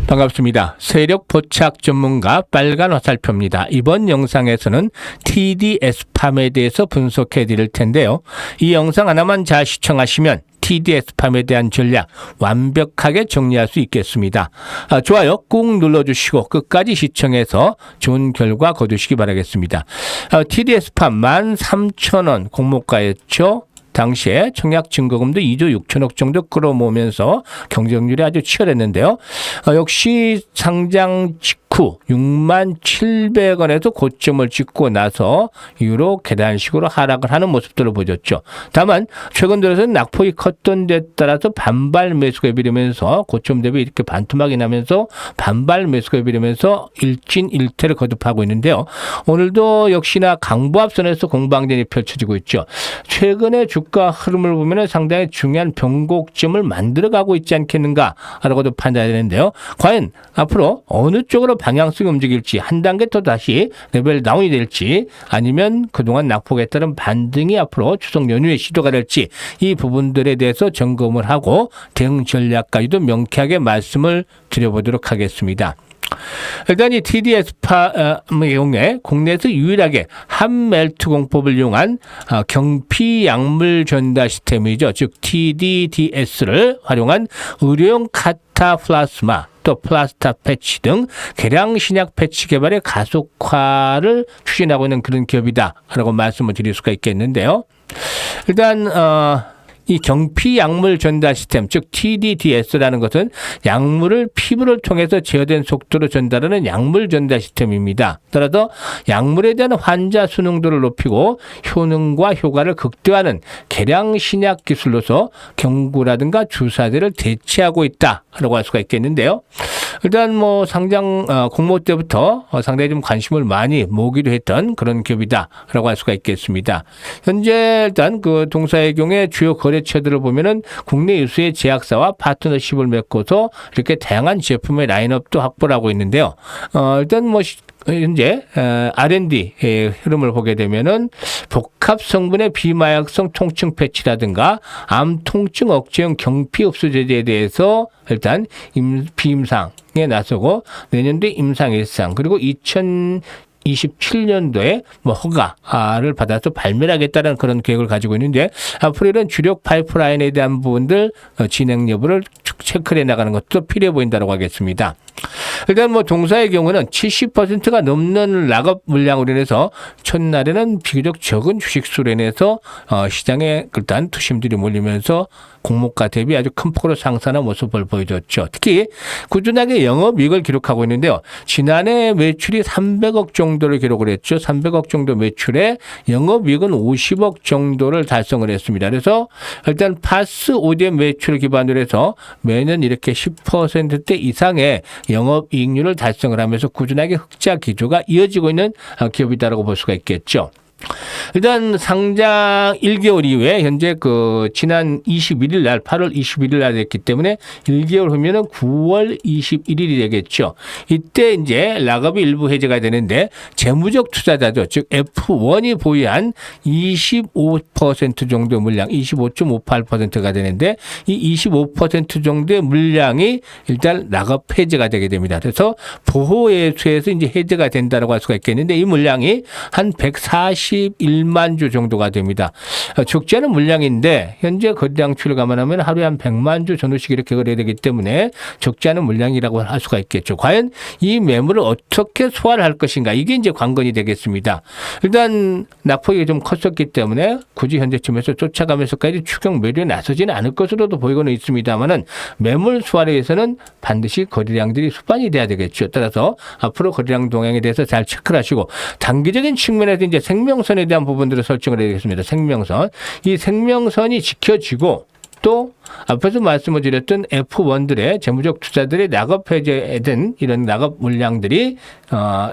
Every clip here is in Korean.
반갑습니다. 세력 포착 전문가 빨간 화살표입니다. 이번 영상에서는 TD-SPAM에 대해서 분석해 드릴 텐데요. 이 영상 하나만 잘 시청하시면 TD-SPAM에 대한 전략 완벽하게 정리할 수 있겠습니다. 좋아요 꾹 눌러주시고 끝까지 시청해서 좋은 결과 거두시기 바라겠습니다. TD-SPAM 13,000원 공모가였죠. 당시에 청약 증거금도 2조 6천억 정도 끌어모으면서 경쟁률이 아주 치열했는데요. 역시 상장 직후 67,700원에서 고점을 찍고 나서 이후로 계단식으로 하락을 하는 모습들을 보였죠. 다만 최근 들어서는 낙폭이 컸던 데 따라서 반발 매수가 비례면서 고점 대비 이렇게 반토막이 나면서 반발 매수가 비례면서 일진일퇴를 거듭하고 있는데요. 오늘도 역시나 강보합선에서 공방전이 펼쳐지고 있죠. 최근에 주가 흐름을 보면 상당히 중요한 변곡점을 만들어가고 있지 않겠는가라고도 판단되는데요. 과연 앞으로 어느 쪽으로 방향성이 움직일지 한 단계 더 다시 레벨 다운이 될지 아니면 그동안 낙폭에 따른 반등이 앞으로 추석 연휴에 시도가 될지 이 부분들에 대해서 점검을 하고 대응 전략까지도 명쾌하게 말씀을 드려보도록 하겠습니다. 일단 이 TD-SPAM의 경우에 국내에서 유일하게 한멜트 공법을 이용한 경피 약물 전달 시스템이죠. 즉 TDDS를 활용한 의료용 카타플라스마 또 플라스타 패치 등 개량 신약 패치 개발의 가속화를 추진하고 있는 그런 기업이다라고 말씀을 드릴 수가 있겠는데요. 일단 이 경피 약물 전달 시스템, 즉 TDDS라는 것은 약물을 피부를 통해서 제어된 속도로 전달하는 약물 전달 시스템입니다. 따라서 약물에 대한 환자 순응도를 높이고 효능과 효과를 극대화하는 개량 신약 기술로서 경구라든가 주사제를 대체하고 있다라고 할 수가 있겠는데요. 일단 뭐 상장 공모 때부터 상당히 좀 관심을 많이 모으기도 했던 그런 기업이다라고 할 수가 있겠습니다. 현재 일단 그 동사의 경우에 주요 거래처들을 보면은 국내 유수의 제약사와 파트너십을 맺고서 이렇게 다양한 제품의 라인업도 확보를 하고 있는데요. 일단 뭐 현재 R&D의 흐름을 보게 되면은 복합 성분의 비마약성 통증 패치라든가 암 통증 억제용 경피 흡수 제제에 대해서 일단 비임상에 나서고 내년도에 임상 1상 그리고 2027년도에 뭐 허가를 받아서 발매를 하겠다는 그런 계획을 가지고 있는데 앞으로 이런 주력 파이프라인에 대한 부분들 진행 여부를 체크해 나가는 것도 필요해 보인다고 하겠습니다. 일단 뭐 동사의 경우는 70%가 넘는 락업 물량으로 인해서 첫날에는 비교적 적은 주식수로 인해서 시장에 일단 투심들이 몰리면서 공모가 대비 아주 큰 폭으로 상승하는 모습을 보여줬죠. 특히 꾸준하게 영업이익을 기록하고 있는데요. 지난해 매출이 300억 정도를 기록을 했죠. 300억 정도 매출에 영업이익은 50억 정도를 달성을 했습니다. 그래서 일단 파스 ODM 매출을 기반으로 해서 매년 이렇게 10%대 이상의 영업이익률을 달성을 하면서 꾸준하게 흑자 기조가 이어지고 있는 기업이다라고 볼 수가 있겠죠. 일단 상장 1개월 이후에 현재 그 지난 21일 날 8월 21일 날 됐기 때문에 1개월 후면은 9월 21일이 되겠죠. 이때 이제 락업이 일부 해제가 되는데 재무적 투자자죠. 즉 F1이 보유한 25% 정도 물량 25.58%가 되는데 이 25% 정도의 물량이 일단 락업 해제가 되게 됩니다. 그래서 보호예수에서 이제 해제가 된다고 할 수가 있겠는데 이 물량이 한 141만 주 정도가 됩니다. 적지 않은 물량인데 현재 거래량출을 감안하면 하루에 한 100만 주 전후씩 이렇게 거래되기 되기 때문에 적지 않은 물량이라고 할 수가 있겠죠. 과연 이 매물을 어떻게 소화를 할 것인가 이게 이제 관건이 되겠습니다. 일단 낙폭이 좀 컸었기 때문에 굳이 현재쯤에서 쫓아가면서까지 추격 매도에 나서지는 않을 것으로도 보이고는 있습니다만은 매물 소화를 위해서는 반드시 거래량들이 수반이 돼야 되겠죠. 따라서 앞으로 거래량 동향에 대해서 잘 체크를 하시고 단기적인 측면에서 이제 생명선에 대한 부분들을 설정을 해야겠습니다. 생명선. 이 생명선이 지켜지고 또 앞에서 말씀을 드렸던 F1들의 재무적 투자들의 락업 해제된 이런 락업 물량들이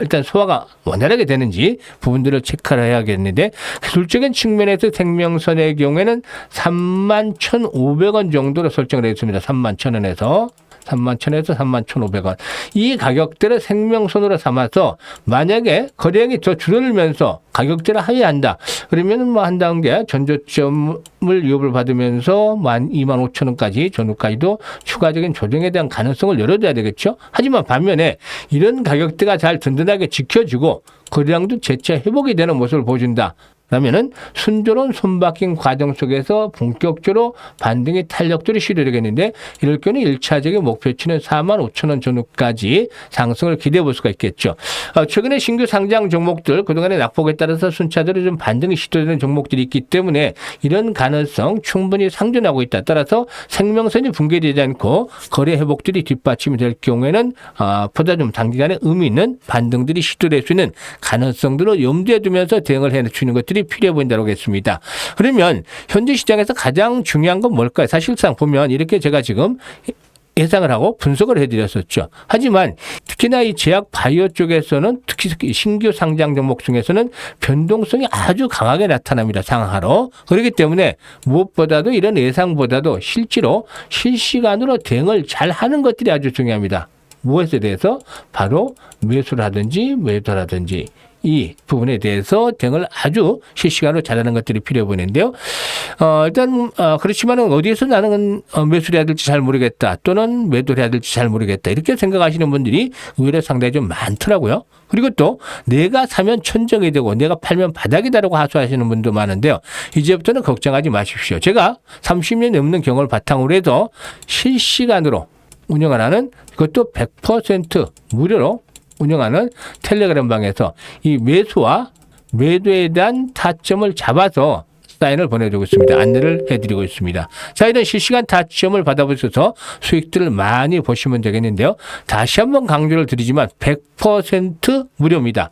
일단 소화가 원활하게 되는지 부분들을 체크를 해야겠는데 기술적인 측면에서 생명선의 경우에는 31,500원 정도로 설정을 했습니다. 31,000원에서 31,000원에서 31,500원. 이 가격대를 생명선으로 삼아서 만약에 거래량이 더 줄어들면서 가격대를 하회한다. 그러면 뭐 한 단계 전저점을 위협을 받으면서 25,000원까지 전후까지도 추가적인 조정에 대한 가능성을 열어둬야 되겠죠. 하지만 반면에 이런 가격대가 잘 든든하게 지켜지고 거래량도 재차 회복이 되는 모습을 보여준다. 그러면은 순조로운 손바뀐 과정 속에서 본격적으로 반등의 탄력들이 시도되겠는데 이럴 경우 1차적인 목표치는 45,000원 전후까지 상승을 기대해 볼 수가 있겠죠. 최근에 신규 상장 종목들 그동안의 낙폭에 따라서 순차적으로 좀 반등이 시도되는 종목들이 있기 때문에 이런 가능성 충분히 상존하고 있다. 따라서 생명선이 붕괴되지 않고 거래 회복들이 뒷받침이 될 경우에는 보다 좀 단기간에 의미 있는 반등들이 시도될 수 있는 가능성들을 염두에 두면서 대응을 해주는 것들이 필요해 보인다고 하겠습니다. 그러면 현재 시장에서 가장 중요한 건 뭘까요? 사실상 보면 이렇게 제가 지금 예상을 하고 분석을 해드렸었죠. 하지만 특히나 이 제약 바이오 쪽에서는 특히 신규 상장 종목 중에서는 변동성이 아주 강하게 나타납니다. 상하로. 그렇기 때문에 무엇보다도 이런 예상보다도 실제로 실시간으로 대응을 잘 하는 것들이 아주 중요합니다. 무엇에 대해서? 바로 매수라든지 매도라든지 이 부분에 대해서 대응을 아주 실시간으로 잘하는 것들이 필요해 보이는데요. 일단 그렇지만 어디에서 나는 매수를 해야 될지 잘 모르겠다 또는 매도를 해야 될지 잘 모르겠다 이렇게 생각하시는 분들이 의외로 상당히 좀 많더라고요. 그리고 또 내가 사면 천정이 되고 내가 팔면 바닥이다라고 하소하시는 분도 많은데요. 이제부터는 걱정하지 마십시오. 제가 30년 넘는 경험을 바탕으로 해서 실시간으로 운영하는 그것도 100% 무료로 운영하는 텔레그램 방에서 이 매수와 매도에 대한 타점을 잡아서 사인을 보내드리고 있습니다. 안내를 해드리고 있습니다. 자, 이런 실시간 타점을 받아보셔서 수익들을 많이 보시면 되겠는데요. 다시 한번 강조를 드리지만 100% 무료입니다.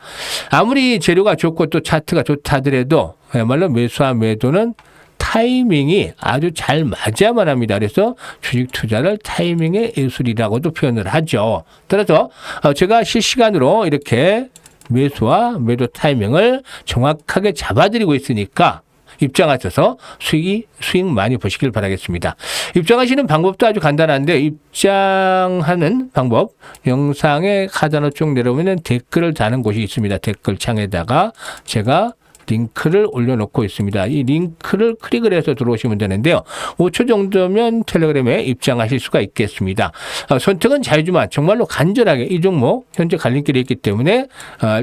아무리 재료가 좋고 또 차트가 좋다 하더라도 그야말로 매수와 매도는 타이밍이 아주 잘 맞아야만 합니다. 그래서 주식 투자를 타이밍의 예술이라고도 표현을 하죠. 따라서 제가 실시간으로 이렇게 매수와 매도 타이밍을 정확하게 잡아드리고 있으니까 입장하셔서 수익 많이 보시길 바라겠습니다. 입장하시는 방법도 아주 간단한데 입장하는 방법 영상의 하단으로 쭉 내려오면 댓글을 다는 곳이 있습니다. 댓글 창에다가 제가 링크를 올려놓고 있습니다. 이 링크를 클릭을 해서 들어오시면 되는데요. 5초 정도면 텔레그램에 입장하실 수가 있겠습니다. 선택은 자유지만 정말로 간절하게 이 종목 현재 갈림길에 있기 때문에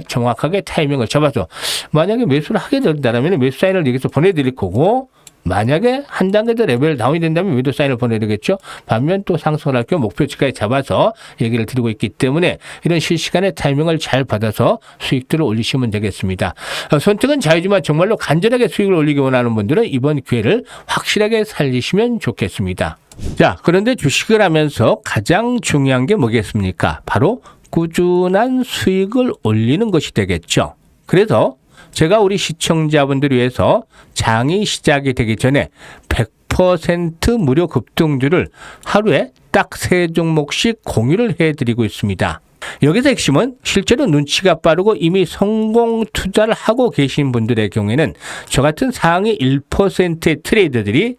정확하게 타이밍을 잡아서 만약에 매수를 하게 된다면 매수 사인을 여기서 보내드릴 거고 만약에 한 단계 더 레벨 다운이 된다면 매도 사인을 보내드리겠죠. 반면 또 상승을 할 경우 목표치까지 잡아서 얘기를 드리고 있기 때문에 이런 실시간의 타이밍을 잘 받아서 수익들을 올리시면 되겠습니다. 선택은 자유지만 정말로 간절하게 수익을 올리기 원하는 분들은 이번 기회를 확실하게 살리시면 좋겠습니다. 자, 그런데 주식을 하면서 가장 중요한 게 뭐겠습니까? 바로 꾸준한 수익을 올리는 것이 되겠죠. 그래서 제가 우리 시청자분들 위해서 장이 시작이 되기 전에 100% 무료 급등주를 하루에 딱 3종목씩 공유를 해드리고 있습니다. 여기서 핵심은 실제로 눈치가 빠르고 이미 성공 투자를 하고 계신 분들의 경우에는 저 같은 상위 1%의 트레이더들이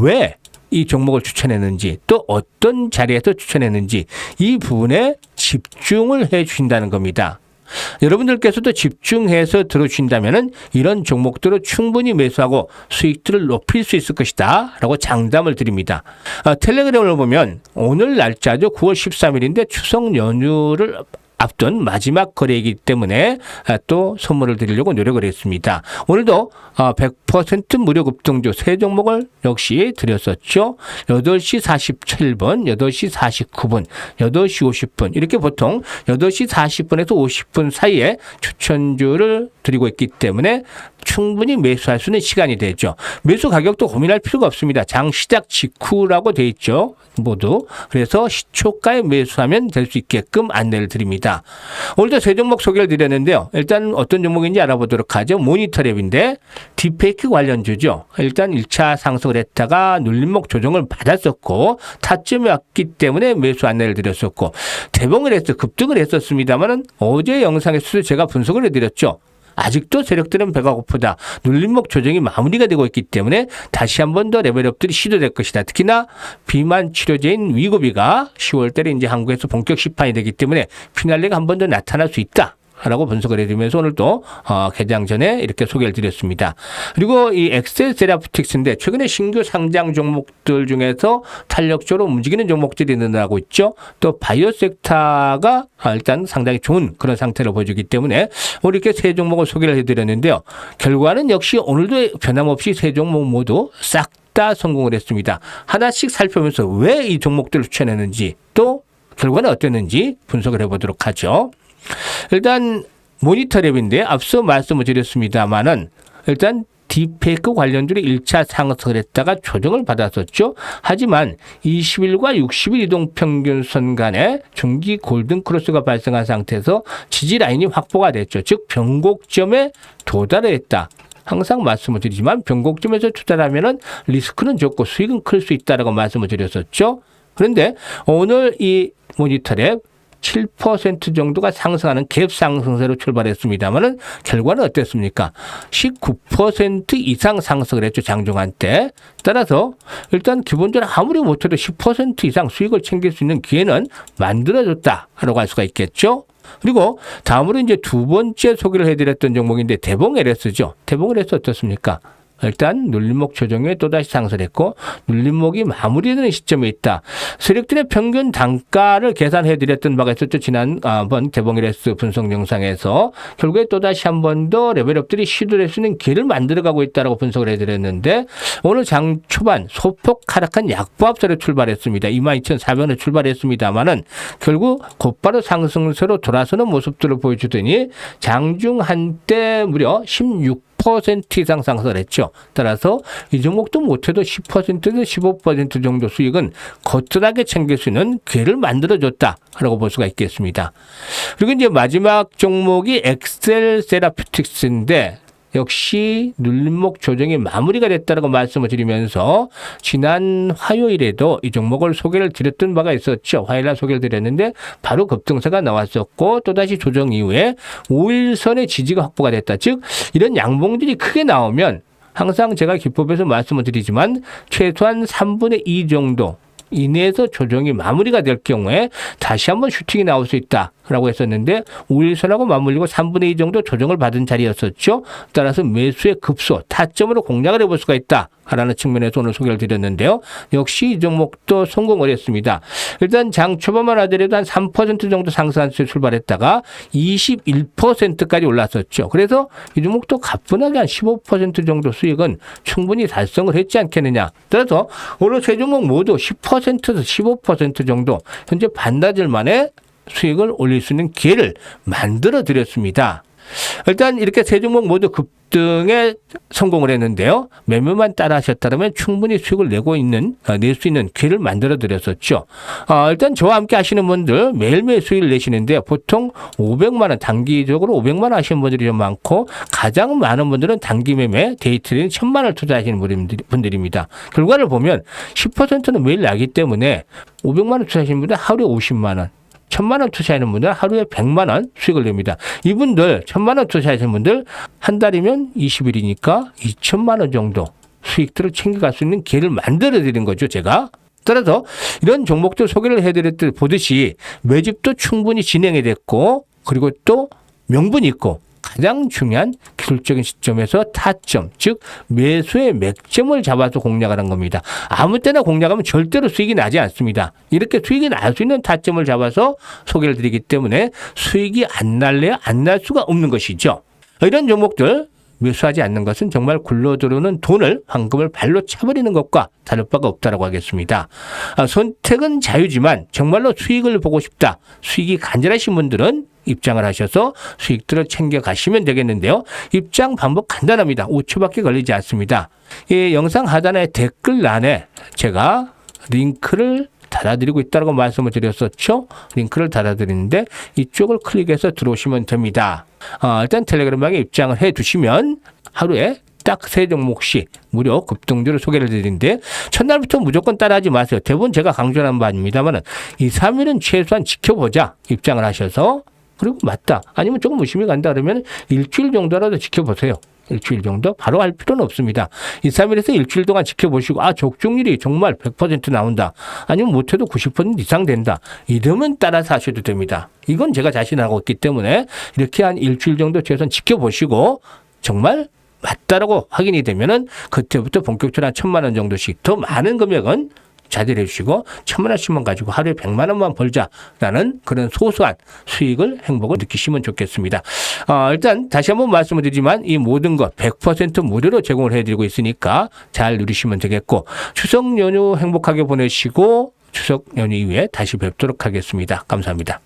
왜 이 종목을 추천했는지 또 어떤 자리에서 추천했는지 이 부분에 집중을 해 주신다는 겁니다. 여러분들께서도 집중해서 들어주신다면 이런 종목들을 충분히 매수하고 수익들을 높일 수 있을 것이다 라고 장담을 드립니다. 텔레그램을 보면 오늘 날짜죠. 9월 13일인데 추석 연휴를 앞둔 마지막 거래이기 때문에 또 선물을 드리려고 노력을 했습니다. 오늘도 100% 무료 급등주 3종목을 역시 드렸었죠. 8시 47분, 8시 49분, 8시 50분 이렇게 보통 8시 40분에서 50분 사이에 추천주를 드리고 있기 때문에 충분히 매수할 수 있는 시간이 되죠. 매수 가격도 고민할 필요가 없습니다. 장 시작 직후라고 돼 있죠. 모두. 그래서 시초가에 매수하면 될 수 있게끔 안내를 드립니다. 오늘도 3종목 소개를 드렸는데요. 일단 어떤 종목인지 알아보도록 하죠. 모니터랩인데 딥페이크 관련주죠. 일단 1차 상승을 했다가 눌림목 조정을 받았었고 타점이 왔기 때문에 매수 안내를 드렸었고 대봉을 해서 급등을 했었습니다만 어제 영상에서도 제가 분석을 해드렸죠. 아직도 세력들은 배가 고프다. 눌림목 조정이 마무리가 되고 있기 때문에 다시 한 번 더 레벨업들이 시도될 것이다. 특히나 비만 치료제인 위고비가 10월 달에 이제 한국에서 본격 시판이 되기 때문에 피날레가 한 번 더 나타날 수 있다. 라고 분석을 해드리면서 오늘 또 개장 전에 이렇게 소개를 드렸습니다. 그리고 이 엑셀 세라피틱스인데 최근에 신규 상장 종목들 중에서 탄력적으로 움직이는 종목들이 늘어나고 있죠. 또 바이오 섹터가 일단 상당히 좋은 그런 상태를 보여주기 때문에 오늘 이렇게 세 종목을 소개를 해드렸는데요. 결과는 역시 오늘도 변함없이 세 종목 모두 싹 다 성공을 했습니다. 하나씩 살펴보면서 왜 이 종목들을 추천했는지 또 결과는 어땠는지 분석을 해보도록 하죠. 일단 모니터랩인데 앞서 말씀을 드렸습니다만은 일단 딥페이크 관련주로 1차 상승을 했다가 조정을 받았었죠. 하지만 20일과 60일 이동평균선 간에 중기 골든크로스가 발생한 상태에서 지지라인이 확보가 됐죠. 즉 변곡점에 도달을 했다. 항상 말씀을 드리지만 변곡점에서 투자를 하면은 리스크는 적고 수익은 클 수 있다라고 말씀을 드렸었죠. 그런데 오늘 이 모니터랩 7% 정도가 상승하는 갭 상승세로 출발했습니다만은 결과는 어땠습니까? 19% 이상 상승을 했죠. 장중한 때. 따라서 일단 기본적으로 아무리 못해도 10% 이상 수익을 챙길 수 있는 기회는 만들어졌다라고 할 수가 있겠죠. 그리고 다음으로 이제 두 번째 소개를 해드렸던 종목인데 대봉 LS죠. 대봉 LS 어떻습니까? 일단 눌림목 조정에 또다시 상승했고 눌림목이 마무리되는 시점에 있다. 세력들의 평균 단가를 계산해드렸던 바가 있었죠. 지난번 대봉 LS 분석 영상에서 결국에 또다시 한 번 더 레벨업들이 시도할 수 있는 기회를 만들어가고 있다고 분석을 해드렸는데 오늘 장 초반 소폭 하락한 약보합세로 출발했습니다. 22,400원에 출발했습니다만은 결국 곧바로 상승세로 돌아서는 모습들을 보여주더니 장중 한때 무려 16% 이상 상승을 했죠. 따라서 이 종목도 못해도 10%에서 15% 정도 수익은 거뜬하게 챙길 수 있는 기회를 만들어줬다라고 볼 수가 있겠습니다. 그리고 이제 마지막 종목이 엑셀 세라피틱스인데 역시 눌림목 조정이 마무리가 됐다고 말씀을 드리면서 지난 화요일에도 이 종목을 소개를 드렸던 바가 있었죠. 화요일날 소개를 드렸는데 바로 급등세가 나왔었고 또다시 조정 이후에 5일선의 지지가 확보가 됐다. 즉 이런 양봉들이 크게 나오면 항상 제가 기법에서 말씀을 드리지만 최소한 3분의 2 정도 이내에서 조정이 마무리가 될 경우에 다시 한번 슈팅이 나올 수 있다라고 했었는데 5일선하고 맞물리고 3분의 2 정도 조정을 받은 자리였었죠. 따라서 매수의 급소, 타점으로 공략을 해볼 수가 있다라는 측면에서 오늘 소개를 드렸는데요. 역시 이 종목도 성공을 했습니다. 일단 장 초반만 하더라도 한 3% 정도 상승한 수에 출발했다가 21%까지 올랐었죠. 그래서 이 종목도 가뿐하게 한 15% 정도 수익은 충분히 달성을 했지 않겠느냐. 따라서 오늘 세 종목 모두 10%에서 15% 정도 현재 반나절 만에 수익을 올릴 수 있는 기회를 만들어 드렸습니다. 일단 이렇게 세 종목 모두 급등에 성공을 했는데요. 매매만 따라 하셨다면 충분히 수익을 낼 수 있는 기회를 만들어 드렸었죠. 일단 저와 함께 하시는 분들 매일매일 수익을 내시는데 보통 500만 원 단기적으로 500만 원 하시는 분들이 좀 많고 가장 많은 분들은 단기 매매 데이트레이딩 1000만 원을 투자하시는 분들입니다. 결과를 보면 10%는 매일 나기 때문에 500만 원 투자하시는 분들 하루에 50만 원 1000만 원 투자하는 분들은 하루에 100만 원 수익을 냅니다. 이분들 1000만 원 투자하시는 분들 한 달이면 20일이니까 2000만 원 정도 수익들을 챙겨갈 수 있는 기회를 만들어 드린 거죠. 제가. 따라서 이런 종목들 소개를 해드렸듯 보듯이 매집도 충분히 진행이 됐고 그리고 또 명분이 있고 가장 중요한 기술적인 시점에서 타점, 즉 매수의 맥점을 잡아서 공략을 한 겁니다. 아무 때나 공략하면 절대로 수익이 나지 않습니다. 이렇게 수익이 날 수 있는 타점을 잡아서 소개를 드리기 때문에 수익이 안 날래야 안 날 수가 없는 것이죠. 이런 종목들 매수하지 않는 것은 정말 굴러들어오는 돈을 황금을 발로 차버리는 것과 다를 바가 없다고 하겠습니다. 선택은 자유지만 정말로 수익을 보고 싶다. 수익이 간절하신 분들은 입장을 하셔서 수익들을 챙겨가시면 되겠는데요. 입장 방법 간단합니다. 5초밖에 걸리지 않습니다. 이 영상 하단의 댓글란에 제가 링크를 달아드리고 있다고 말씀을 드렸었죠. 링크를 달아드리는데 이쪽을 클릭해서 들어오시면 됩니다. 일단 텔레그램방에 입장을 해두시면 하루에 딱 3종목씩 무료 급등주를 소개를 드리는데 첫날부터 무조건 따라하지 마세요. 대부분 제가 강조하는 바입니다만 2, 3일은 최소한 지켜보자 입장을 하셔서 그리고 맞다. 아니면 조금 의심이 간다 그러면 일주일 정도라도 지켜보세요. 일주일 정도? 바로 할 필요는 없습니다. 2, 3일에서 일주일 동안 지켜보시고 적중률이 정말 100% 나온다. 아니면 못해도 90% 이상 된다. 이러면 따라서 하셔도 됩니다. 이건 제가 자신하고 있기 때문에 이렇게 한 일주일 정도 최소한 지켜보시고 정말 맞다라고 확인이 되면은 그때부터 본격적으로 한 1,000만 원 정도씩 더 많은 금액은 자제해 주시고 1,000만 원씩만 가지고 하루에 100만 원만 벌자라는 그런 소소한 수익을 행복을 느끼시면 좋겠습니다. 일단 다시 한번 말씀을 드리지만 이 모든 것 100% 무료로 제공을 해드리고 있으니까 잘 누리시면 되겠고 추석 연휴 행복하게 보내시고 추석 연휴 이후에 다시 뵙도록 하겠습니다. 감사합니다.